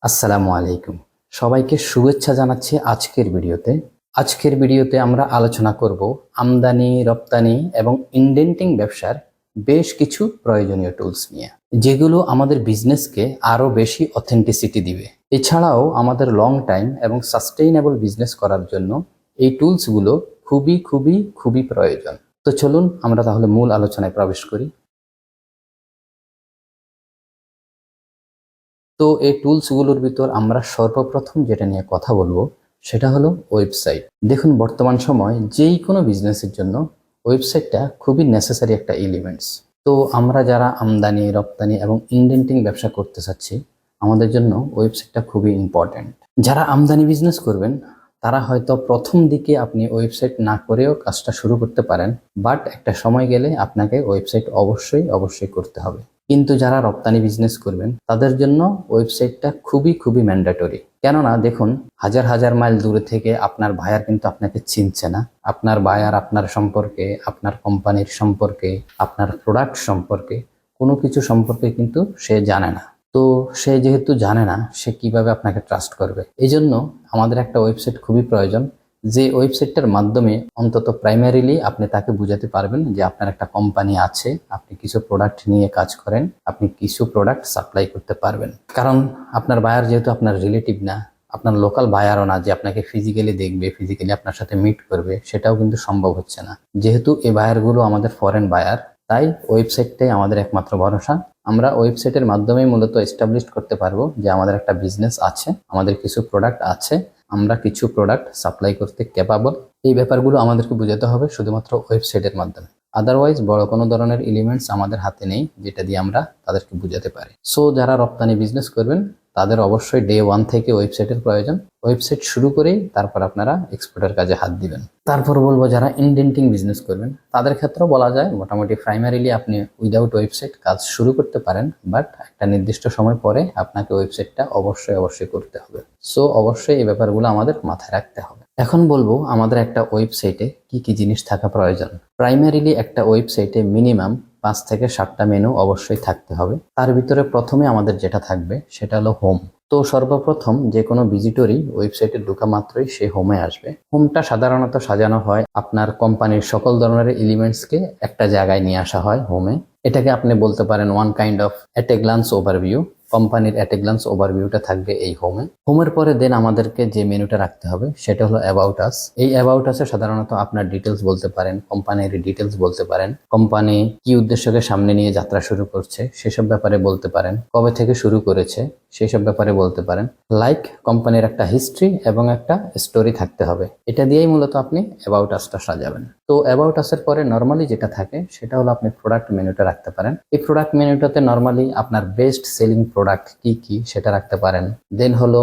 আসসালামু আলাইকুম। সবাইকে শুভেচ্ছা জানাচ্ছি আজকের ভিডিওতে আমরা আলোচনা করব আমদানি, রপ্তানি এবং ইনডেন্টিং ব্যবসার বেশ কিছু প্রয়োজনীয় টুলস নিয়ে, যেগুলো আমাদের বিজনেসকে আরো বেশি অথেন্টিসিটি দিবে। এছাড়াও আমাদের লং টাইম এবং সাস্টেইনেবল বিজনেস করার জন্য এই টুলসগুলো খুবই খুবই খুবই প্রয়োজন। তো চলুন আমরা তাহলে মূল আলোচনায় প্রবেশ করি। তো এই টুলসগুলোর ভিতর আমরা সর্বপ্রথম যেটা নিয়ে কথা বলবো সেটা হলো ওয়েবসাইট। দেখুন, বর্তমান সময় যেই কোনো বিজনেসের জন্য ওয়েবসাইটটা খুবই নেসেসারি একটা এলিমেন্টস। তো আমরা যারা আমদানি, রপ্তানি এবং ইনডেন্টিং ব্যবসা করতে চাচ্ছি, আমাদের জন্য ওয়েবসাইটটা খুবই ইম্পর্ট্যান্ট। যারা আমদানি বিজনেস করবেন তারা হয়তো প্রথম দিকে আপনি ওয়েবসাইট না করেও কাজটা শুরু করতে পারেন, বাট একটা সময় গেলে আপনাকে ওয়েবসাইট অবশ্যই অবশ্যই করতে হবে। কিন্তু যারা রপ্তানি বিজনেস করবেন তাদের জন্য ওয়েবসাইটটা খুবই খুবই ম্যান্ডেটরি। কেননা দেখুন, হাজার হাজার মাইল দূরে থেকে আপনার বায়ার কিন্তু আপনাকে চিনছে না। আপনার বায়ার আপনার সম্পর্কে, আপনার কোম্পানির সম্পর্কে, আপনার প্রোডাক্ট সম্পর্কে কোনো কিছু সম্পর্কে কিন্তু সে জানে না। তো সে যেহেতু জানে না, সে কিভাবে আপনাকে ট্রাস্ট করবে? এই জন্য আমাদের একটা ওয়েবসাইট খুবই প্রয়োজন, যে ওয়েবসাইটটার মাধ্যমে অন্তত প্রাইমারিলি আপনি তাকে বুঝাতে পারবেন যে আপনার একটা কোম্পানি আছে, আপনি কিছু প্রোডাক্ট নিয়ে কাজ করেন, আপনি কিছু প্রোডাক্ট সাপ্লাই করতে পারবেন। কারণ আপনার বায়ার যেহেতু আপনার রিলেটিভ না, আপনার লোকাল বায়ারও না যে আপনাকে ফিজিক্যালি দেখবে, ফিজিক্যালি আপনার সাথে মিট করবে, সেটাও কিন্তু সম্ভব হচ্ছে না। যেহেতু এই বায়ারগুলো আমাদের ফরেন বায়ার, তাই ওয়েবসাইটটাই আমাদের একমাত্র ভরসা। আমরা ওয়েবসাইটের মাধ্যমেই মূলত এস্টাবলিশ করতে পারবো যে আমাদের একটা বিজনেস আছে, আমাদের কিছু প্রোডাক্ট আছে, আমরা কিছু প্রোডাক্ট সাপ্লাই করতে ক্যাপাবল। এই ব্যাপারগুলো আমাদেরকে বোঝাতে হবে শুধুমাত্র ওয়েবসাইটের মাধ্যমে। আদারওয়াইজ বড় কোনো ধরনের এলিমেন্টস আমাদের হাতে নেই যেটা দিয়ে আমরা তাদেরকে বোঝাতে পারি। সো যারা রপ্তানি বিজনেস করবেন তাদের অবশ্যই ডে ওয়ান থেকে ওয়েবসাইটের প্রয়োজন। ওয়েবসাইট শুরু করেই তারপর আপনারা এক্সপোর্টের কাজে হাত দিবেন। তারপর বলবো যারা ইনডেন্টিং বিজনেস করবেন তাদের ক্ষেত্রেও বলা যায় মোটামুটি প্রাইমারিলি আপনি উইদাউট ওয়েবসাইট কাজ শুরু করতে পারেন, বাট একটা নির্দিষ্ট সময় পরে আপনাকে ওয়েবসাইটটা অবশ্যই অবশ্যই করতে হবে। সো অবশ্যই এই ব্যাপারগুলো আমাদের মাথায় রাখতে হবে। এখন বলবো আমাদের একটা ওয়েবসাইটে কি কি জিনিস থাকা প্রয়োজন। প্রাইমারিলি একটা ওয়েবসাইটে মিনিমাম 5 থেকে 7টা মেনু অবশ্যই থাকতে হবে। তার ভিতরে প্রথমে আমাদের যেটা থাকবে সেটা হলো হোম। তো সর্বপ্রথম যে কোনো ভিজিটরই ওয়েবসাইটে ঢোকা মাত্রই সে হোমে আসবে। হোমটা সাধারণত সাজানো হয়, আপনার কোম্পানির সকল ধরনের এলিমেন্টসকে একটা জায়গায় নিয়ে আসা হয় হোমে। এটাকে আপনি বলতে পারেন one kind of at A glance overview. কোম্পানির এট এ গ্লান্স ওভারভিউটা থাকবে এই হোমে। হোমের পরে দেন আমাদেরকে যে মেনুটা রাখতে হবে সেটা হলো অ্যাবাউট আস। এই অ্যাবাউট আসে সাধারণত আপনার ডিটেলস বলতে পারেন, কোম্পানির ডিটেলস বলতে পারেন, কোম্পানি কি উদ্দেশ্যকে সামনে নিয়ে যাত্রা শুরু করছে সেসব ব্যাপারে বলতে পারেন, কবে থেকে শুরু করেছে সেই সব ব্যাপারে বলতে পারেন। লাইক কোম্পানির একটা হিস্ট্রি এবং একটা স্টোরি থাকতে হবে। এটা দিয়েই মূলত আপনি অ্যাবাউট আসটা সাজাবেন। তো অ্যাবাউট আসের পরে নর্মালি যেটা থাকে সেটা হলো আপনি প্রোডাক্ট মেনুটা রাখতে পারেন। এই প্রোডাক্ট মেনুটাতে নর্মালি আপনার বেস্ট সেলিং প্রোডাক্ট কি কি সেটা রাখতে পারেন। দেন হলো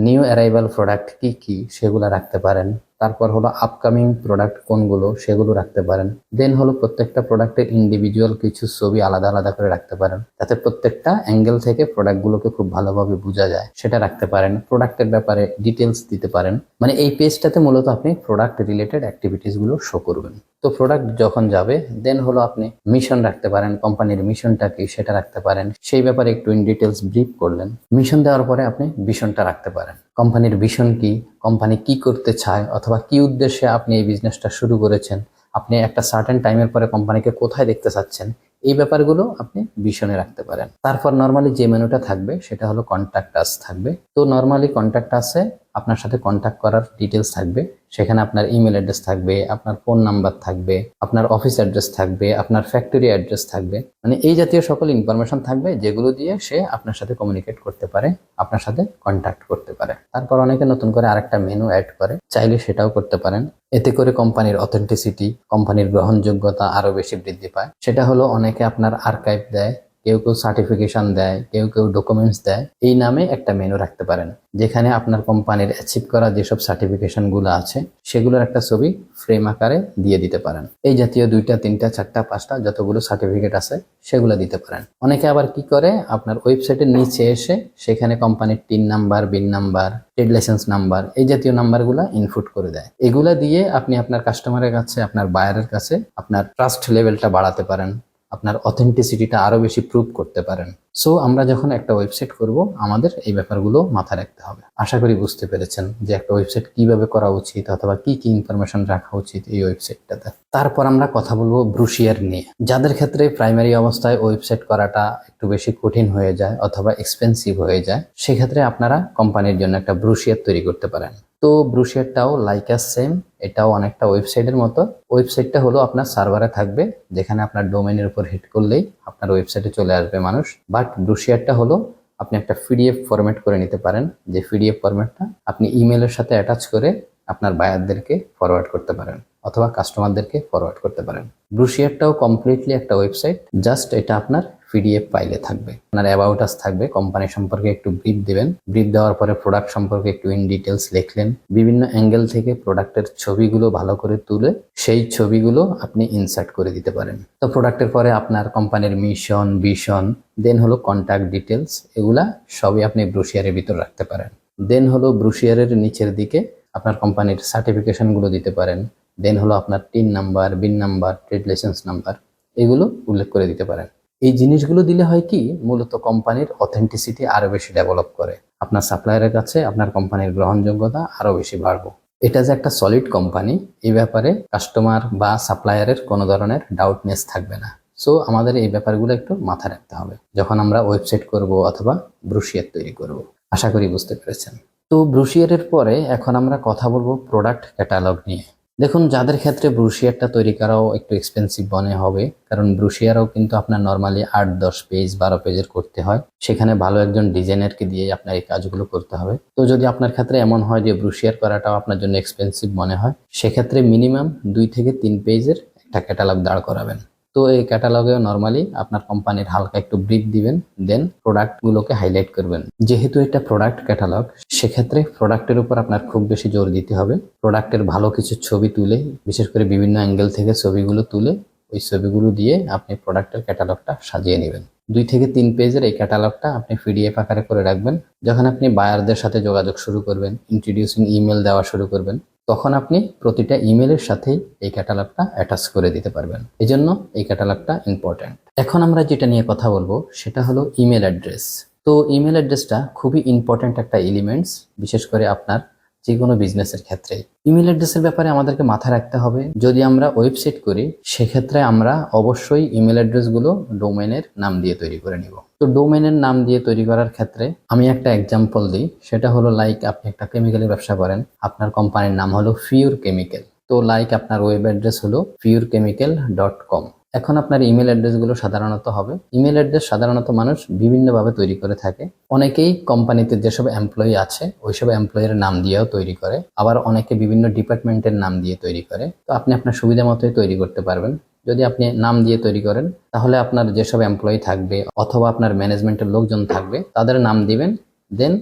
নিউ অ্যারাইভাল প্রোডাক্ট কি কি সেগুলো রাখতে পারেন। তারপর হলো আপকামিং প্রোডাক্ট কোনগুলো সেগুলো রাখতে পারেন। দেন হলো প্রত্যেকটা প্রোডাক্টের ইন্ডিভিজুয়াল কিছু ছবি আলাদা আলাদা করে রাখতে পারেন, যাতে প্রত্যেকটা অ্যাঙ্গেল থেকে প্রোডাক্টগুলোকে খুব ভালোভাবে বোঝা যায় সেটা রাখতে পারেন। প্রোডাক্টের ব্যাপারে ডিটেলস দিতে পারেন। মানে এই পেজটাতে মূলত আপনি প্রোডাক্ট রিলেটেড অ্যাক্টিভিটিসগুলো শো করবেন। তো প্রোডাক্ট যখন যাবে দেন হলো আপনি মিশন রাখতে পারেন, কোম্পানির মিশনটা কি সেটা রাখতে পারেন, সেই ব্যাপারে একটু ইন ডিটেলস ব্রিফ করলেন। মিশন দেওয়ার পরে আপনি ভিশনটা রাখতে পারেন, কোম্পানির ভিশন কি, কোম্পানি কি করতে চায় অথবা কি উদ্দেশ্যে আপনি এই বিজনেসটা শুরু করেছেন, আপনি একটা সার্টেন টাইমের পরে কোম্পানিকে কোথায় দেখতে চাচ্ছেন, এই ব্যাপারগুলো আপনি ভিশনে রাখতে পারেন। তারপর নর্মালি যে মেনুটা থাকবে সেটা হলো কন্ট্যাক্ট আস থাকবে। তো নর্মালি কন্ট্যাক্ট আসে আপনার সাথে কন্ট্যাক্ট করার ডিটেলস থাকবে। সেখানে আপনার ইমেল অ্যাড্রেস থাকবে, আপনার ফোন নাম্বার থাকবে, আপনার অফিস অ্যাড্রেস থাকবে, আপনার ফ্যাক্টরি অ্যাড্রেস থাকবে। মানে এই জাতীয় সকল ইনফরমেশন থাকবে যেগুলো দিয়ে সে আপনার সাথে কমিউনিকেট করতে পারে, আপনার সাথে কন্ট্যাক্ট করতে পারে। তারপর অনেকে নতুন করে আরেকটা মেনু অ্যাড করে, চাইলে সেটাও করতে পারেন। এতে করে কোম্পানির অথেন্টিসিটি, কোম্পানির গ্রহণযোগ্যতা আরো বেশি বৃদ্ধি পায়। সেটা হলো অনেকে আপনার আর্কাইভ দেয়, কেউ কেউ সার্টিফিকেশন দেয়, কেউ কেউ ডকুমেন্টস দেয়। এই নামে একটা মেনু রাখতে পারেন, যেখানে আপনার কোম্পানির অ্যাচিভ করা যেসব সার্টিফিকেশন গুলো আছে সেগুলোর একটা ছবি ফ্রেম আকারে দিয়ে দিতে পারেন। এই জাতীয় 2টা 3টা 4টা 5টা যতগুলো সার্টিফিকেট আছে সেগুলো দিতে পারেন। অনেকে আবার কি করে, আপনার ওয়েবসাইটের নিচে এসে সেখানে কোম্পানির TIN number, BIN number, trade licence number, এই জাতীয় নাম্বারগুলো ইনপুট করে দেয়। এগুলা দিয়ে আপনি আপনার কাস্টমারের কাছে, আপনার বায়ারের কাছে আপনার ট্রাস্ট লেভেলটা বাড়াতে পারেন। আপনার অথেন্টিসিটিটা আরো বেশি প্রুভ করতে পারেন। সো আমরা যখন একটা ওয়েবসাইট করব আমাদের এই ব্যাপারগুলো মাথায় রাখতে হবে। আশা করি বুঝতে পেরেছেন যে একটা ওয়েবসাইট কিভাবে করা উচিত অথবা কি কি ইনফরমেশন রাখা উচিত এই ওয়েবসাইটটাতে। তারপর আমরা কথা বলবো ব্রুশিয়ার নিয়ে। যাদের ক্ষেত্রে প্রাইমারি অবস্থায় ওয়েবসাইট করাটা একটু বেশি কঠিন হয়ে যায় অথবা এক্সপেন্সিভ হয়ে যায়, সেক্ষেত্রে আপনারা কোম্পানির জন্য একটা ব্রুশিয়ার তৈরি করতে পারেন। তো ব্রুশিয়ারটাও লাইক আস সেম, এটাও অনেকটা ওয়েবসাইটের মতো। ওয়েবসাইটটা হলো আপনার সার্ভারে থাকবে, যেখানে আপনার ডোমেনের উপর হিট করলেই আপনার ওয়েবসাইটে চলে আসবে মানুষ। বাট ব্রুশিয়ারটা হলো আপনি একটা পিডিএফ ফরম্যাট করে নিতে পারেন, যে পিডিএফ ফরম্যাটটা আপনি ইমেলের সাথে অ্যাটাচ করে আপনার বায়ারদেরকে ফরওয়ার্ড করতে পারেন অথবা কাস্টমারদেরকে ফরওয়ার্ড করতে পারেন। ব্রুশিয়ারটাও কমপ্লিটলি একটা ওয়েবসাইট, জাস্ট এটা আপনার পিডিএফ ফাইলে থাকবে। আপনার অ্যাবাউট আস থাকবে, কোম্পানি সম্পর্কে একটু ব্রিফ দিবেন, ব্রিফ দেওয়ার পরে প্রোডাক্ট সম্পর্কে একটু ইন ডিটেলস লিখলেন, বিভিন্ন অ্যাঙ্গেল থেকে প্রোডাক্টের ছবিগুলো ভালো করে তুলে সেই ছবিগুলো আপনি ইনসার্ট করে দিতে পারেন। তো প্রোডাক্টের পরে আপনার কোম্পানির মিশন, ভিশন, দেন হলো কন্ট্যাক্ট ডিটেলস, এগুলা সবই আপনি ব্রুশিয়ারের ভিতর রাখতে পারেন। দেন হলো ব্রুশিয়ারের নিচের দিকে আপনার কোম্পানির সার্টিফিকেশনগুলো দিতে পারেন। দেন হলো আপনার TIN number, BIN number, trade licence number, এগুলো উল্লেখ করে দিতে পারেন। এই জিনিসগুলো দিলে হয় কি, মূলত কোম্পানির অথেন্টিসিটি আরো বেশি ডেভেলপ করে, আপনার সাপ্লায়ারের কাছে আপনার কোম্পানির গ্রহণযোগ্যতা আরো বেশি বাড়বে। এটা যে একটা সলিড কোম্পানি, এই ব্যাপারে কাস্টমার বা সাপ্লায়ারের কোনো ধরনের ডাউটনেস থাকবে না। সো আমাদের এই ব্যাপারগুলো একটু মাথায় রাখতে হবে যখন আমরা ওয়েবসাইট করব অথবা ব্রুশিয়ার তৈরি করব। আশা করি বুঝতে পেরেছেন। তো ব্রুশিয়ারের পরে এখন আমরা কথা বলবো প্রোডাক্ট ক্যাটালগ নিয়ে। দেখুন, যাদের ক্ষেত্রে ব্রুশিয়ারটা তৈরি করাও একটু এক্সপেন্সিভ মনে হবে, কারণ ব্রুশিয়ারও কিন্তু আপনার নর্মালি 8-10 পেজ 12 পেজের করতে হয়, সেখানে ভালো একজন ডিজাইনারকে দিয়ে আপনার এই কাজগুলো করতে হবে। তো যদি আপনার ক্ষেত্রে এমন হয় যে ব্রুশিয়ার করাটাও আপনার জন্য এক্সপেন্সিভ মনে হয়, সেক্ষেত্রে মিনিমাম 2 থেকে 3 পেজের একটা ক্যাটালগ দাঁড় করাবেন। তো এই ক্যাটালগে নরমালি আপনার কোম্পানির হালকা একটু ব্রিফ দিবেন, দেন প্রোডাক্টগুলোকে হাইলাইট করবেন। যেহেতু এটা প্রোডাক্ট ক্যাটালগ, সেক্ষেত্রে প্রোডাক্টের উপর আপনার খুব বেশি জোর দিতে হবে। প্রোডাক্টের ভালো কিছু ছবি তুলে, বিশেষ করে বিভিন্ন অ্যাঙ্গেল থেকে ছবিগুলো তুলে, ওই ছবিগুলো দিয়ে আপনি প্রোডাক্টের ক্যাটালগটা সাজিয়ে নেবেন। 2 থেকে 3 পেজের এই ক্যাটালগটা আপনি পিডিএফ আকারে করে রাখবেন। যখন আপনি বায়ারদের সাথে যোগাযোগ শুরু করবেন, ইন্ট্রোডিউসিং ইমেল দেওয়া শুরু করবেন, তখন আপনি প্রতিটা ইমেলের সাথেই এই ক্যাটালগটা অ্যাটাচ করে দিতে পারবেন। এজন্য এই ক্যাটালগটা ইম্পর্ট্যান্ট। এখন আমরা যেটা নিয়ে কথা বলবো সেটা হলো ইমেল অ্যাড্রেস। তো ইমেল অ্যাড্রেসটা খুবই ইম্পর্ট্যান্ট একটা এলিমেন্টস, বিশেষ করে আপনার যে কোনো বিজনেসের ক্ষেত্রে। ইমেল অ্যাড্রেসের ব্যাপারে আমাদেরকে মাথায় রাখতে হবে, যদি আমরা ওয়েবসাইট করি সেক্ষেত্রে আমরা অবশ্যই ইমেল অ্যাড্রেসগুলো ডোমেনের নাম দিয়ে তৈরি করে নিব। তো ডোমেনের নাম দিয়ে তৈরি করার ক্ষেত্রে আমি একটা এক্সাম্পল দিই, সেটা হলো লাইক আপনি একটা কেমিক্যালের ব্যবসা করেন, আপনার কোম্পানির নাম হলো পিওর কেমিক্যাল। তো লাইক আপনার ওয়েব অ্যাড্রেস হলো purechemical.com। এখন আপনার ইমেল অ্যাড্রেসগুলো সাধারণত হবে, ইমেল অ্যাড্রেস সাধারণত মানুষ বিভিন্নভাবে তৈরি করে থাকে। অনেকেই কোম্পানিতে যেসব এমপ্লয়ি আছে ওইসব এমপ্লয়ির নাম দিয়েও তৈরি করে, আবার অনেকে বিভিন্ন ডিপার্টমেন্টের নাম দিয়ে তৈরি করে। তো আপনি আপনার সুবিধা মতোই তৈরি করতে পারবেন। যদি আপনি নাম দিয়ে তৈরি করেন তাহলে আপনার যেসব এমপ্লয়ি থাকবে অথবা আপনার ম্যানেজমেন্টের লোকজন থাকবে তাদের নাম দিবেন, দেন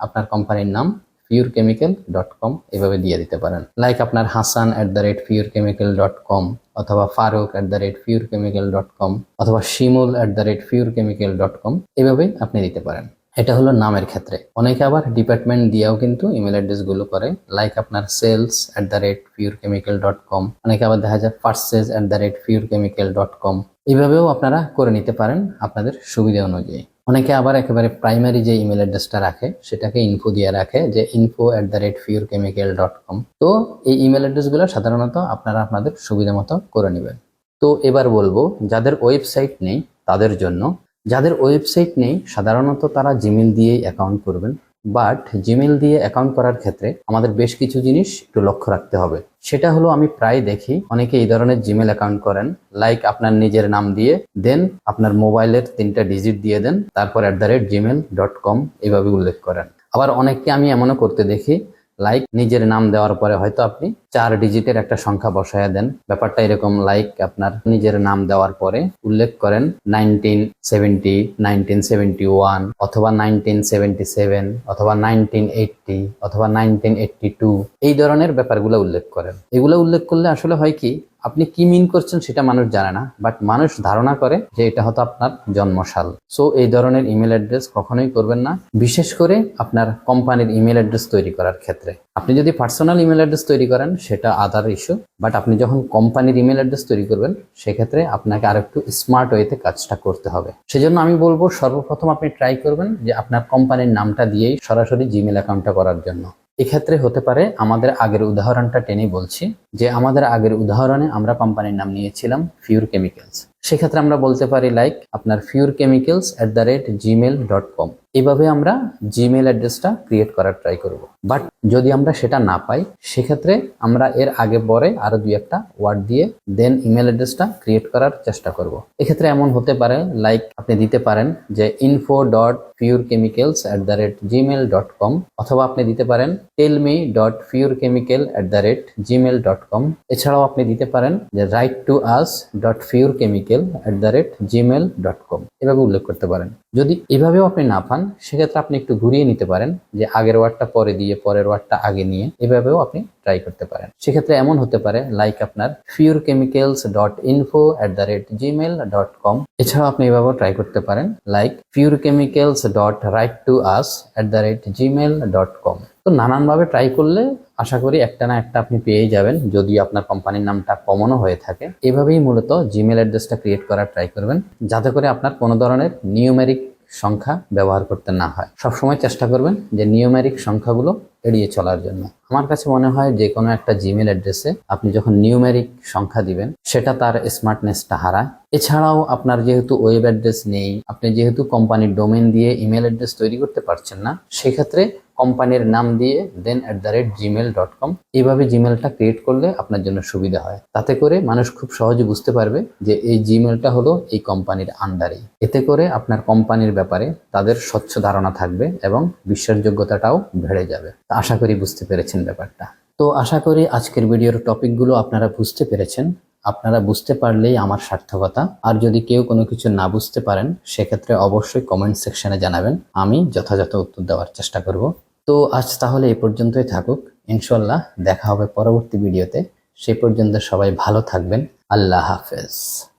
আপনার কোম্পানির নাম purechemical.com এভাবে দিয়ে দিতে পারেন। লাইক আপনার হাসান @purechemical.com অথবা ফারুক @purechemical.com অথবা শিমুল @purechemical.com এভাবেই আপনি দিতে পারেন। এটা হলো নামের ক্ষেত্রে। অনেকে আবার ডিপার্টমেন্ট দিয়েও কিন্তু ইমেল অ্যাড্রেস গুলো করে, লাইক আপনার সেলস @purechemical.com, অনেকে আবার দেখা যায় পারচেজ @purechemical.com, এইভাবেও আপনারা করে নিতে পারেন আপনাদের সুবিধা অনুযায়ী। অনেকে আবার একেবারে প্রাইমারি যে ইমেল অ্যাড্রেসটা রাখে সেটাকে ইনফো দিয়ে রাখে, যে info@purechemical.com। তো এই ইমেল অ্যাড্রেসগুলো সাধারণত আপনারা আপনাদের সুবিধা মতো করে নেবেন। তো এবার বলবো যাদের ওয়েবসাইট নেই তাদের জন্য। যাদের ওয়েবসাইট নেই সাধারণত তারা জিমেল দিয়েই অ্যাকাউন্ট করবেন, বাট জিমেল দিয়ে অ্যাকাউন্ট করার ক্ষেত্রে আমাদের বেশ কিছু জিনিস একটু লক্ষ্য রাখতে হবে। সেটা হলো, আমি প্রায় দেখি অনেকে এই ধরনের জিমেল অ্যাকাউন্ট করেন, লাইক আপনার নিজের নাম দিয়ে দেন আপনার মোবাইলের 3টা ডিজিট দিয়ে দেন, তারপর @gmail.com এভাবে উল্লেখ করেন। আবার অনেককে আমি এমনও করতে দেখি, লাইক নিজের নাম দেওয়ার পরে হয়তো আপনি 4 ডিজিটের একটা সংখ্যা বসায়া দেন। ব্যাপারটা এরকম, লাইক আপনার নিজের নাম দেওয়ার পরে উল্লেখ করেন 1970, 1971 অথবা 1977 অথবা 1980 অথবা 1982, এই ধরনের ব্যাপারগুলো উল্লেখ করেন। এগুলো উল্লেখ করলে আসলে হয় কি, আপনি কি মিন করছেন সেটা মানুষ জানে না, বাট মানুষ ধারণা করে যে এটা হয়তো আপনার জন্মসাল। সো এই ধরনের ইমেল অ্যাড্রেস কখনোই করবেন না, বিশেষ করে আপনার কোম্পানির ইমেল অ্যাড্রেস তৈরি করার ক্ষেত্রে। আপনি যদি পার্সোনাল ইমেল অ্যাড্রেস তৈরি করেন সেটা আদার ইস্যু, বাট আপনি যখন কোম্পানির ইমেল অ্যাড্রেস তৈরি করবেন সেক্ষেত্রে আপনাকে আরেকটু স্মার্ট ওয়েতে কাজটা করতে হবে। সেজন্য আমি বলবো সর্বপ্রথম আপনি ট্রাই করবেন যে আপনার কোম্পানির নামটা দিয়েই সরাসরি জিমেল অ্যাকাউন্টটা করার জন্য। এক্ষেত্রে হতে পারে আমাদের আগের উদাহরণটা টেনে বলছি, যে আমাদের আগের উদাহরণে আমরা কোম্পানির নাম নিয়েছিলাম ফিউর কেমিক্যালস। সেক্ষেত্রে আমরা বলতে পারি লাইক আপনার furechemicals@gmail.com। এভাবে আমরা জিমেল অ্যাড্রেসটা ক্রিয়েট করার ট্রাই করব। বাট যদি আমরা সেটা না পাই সেক্ষেত্রে আমরা এর আগে পরে আরো দুই একটা ওয়ার্ড দিয়ে দেন ইমেল অ্যাড্রেসটা ক্রিয়েট করার চেষ্টা করব। এক্ষেত্রে এমন হতে পারে লাইক আপনি দিতে পারেন যে info.furechemicals@gmail.com, অথবা আপনি দিতে পারেন tellme.furechemical@gmail.com। এছাড়াও আপনি দিতে পারেন যে write-to-us.furechemical@gmail.com, এভাবে উল্লেখ করতে পারেন। যদি এভাবেও আপনি না পান সেক্ষেত্রে আপনি একটু ঘুরিয়ে নিতে পারেন, যে আগের ওয়ার্ডটা পরে দিয়ে পরের ওয়ার্ডটা আগে নিয়ে এভাবেও আপনি ট্রাই করতে পারেন। সেক্ষেত্রে এমন হতে পারে লাইক আপনার furechemicals.info@gmail.com। এছাড়াও আপনি এভাবেও ট্রাই করতে পারেন লাইক furechemicals.write-to-us@gmail.com। তো নানানভাবে ট্রাই করলে আশা করি একটা না একটা আপনি পেয়ে যাবেন, যদি আপনার কোম্পানির নামটা কমনও হয়ে থাকে। এভাবেই মূলত জিমেল অ্যাড্রেসটা ক্রিয়েট করার ট্রাই করবেন, যাতে করে আপনার কোনো ধরনের নিউমেরিক সংখ্যা ব্যবহার করতে না হয়। সবসময় চেষ্টা করবেন যে নিউমেরিক সংখ্যাগুলো এড়িয়ে চলার জন্য। আমার কাছে মনে হয় যে কোনো একটা জিমেল অ্যাড্রেসে আপনি যখন নিউমেরিক সংখ্যা দিবেন সেটা তার স্মার্টনেসটা হারায়। এছাড়াও আপনার যেহেতু ওয়েব অ্যাড্রেস নেই, আপনি যেহেতু কোম্পানির ডোমেন দিয়ে ইমেল অ্যাড্রেস তৈরি করতে পারছেন না, সেক্ষেত্রে কোম্পানির নাম দিয়ে দেন @gmail.com এইভাবে জিমেলটা ক্রিয়েট করলে আপনার জন্য সুবিধা হয়। তাতে করে মানুষ খুব সহজে বুঝতে পারবে যে এই জিমেলটা হলো এই কোম্পানির আন্ডারে। এতে করে আপনার কোম্পানির ব্যাপারে তাদের স্বচ্ছ ধারণা থাকবে এবং বিশ্বাসযোগ্যতাটাও বেড়ে যাবে। আশা করি বুঝতে পেরেছেন ব্যাপারটা। তো আশা করি আজকের ভিডিওর টপিকগুলো আপনারা বুঝতে পেরেছেন। আপনারা বুঝতে পারলেই আমার সার্থকতা। আর যদি কেউ কোনো কিছু না বুঝতে পারেন সেক্ষেত্রে অবশ্যই কমেন্ট সেকশনে জানাবেন, আমি যথাযথ উত্তর দেওয়ার চেষ্টা করব। তো আজ তাহলে এই পর্যন্তই থাকুক। ইনশাল্লাহ দেখা হবে পরবর্তী ভিডিওতে। সেই পর্যন্ত সবাই ভালো থাকবেন। আল্লাহ হাফেজ।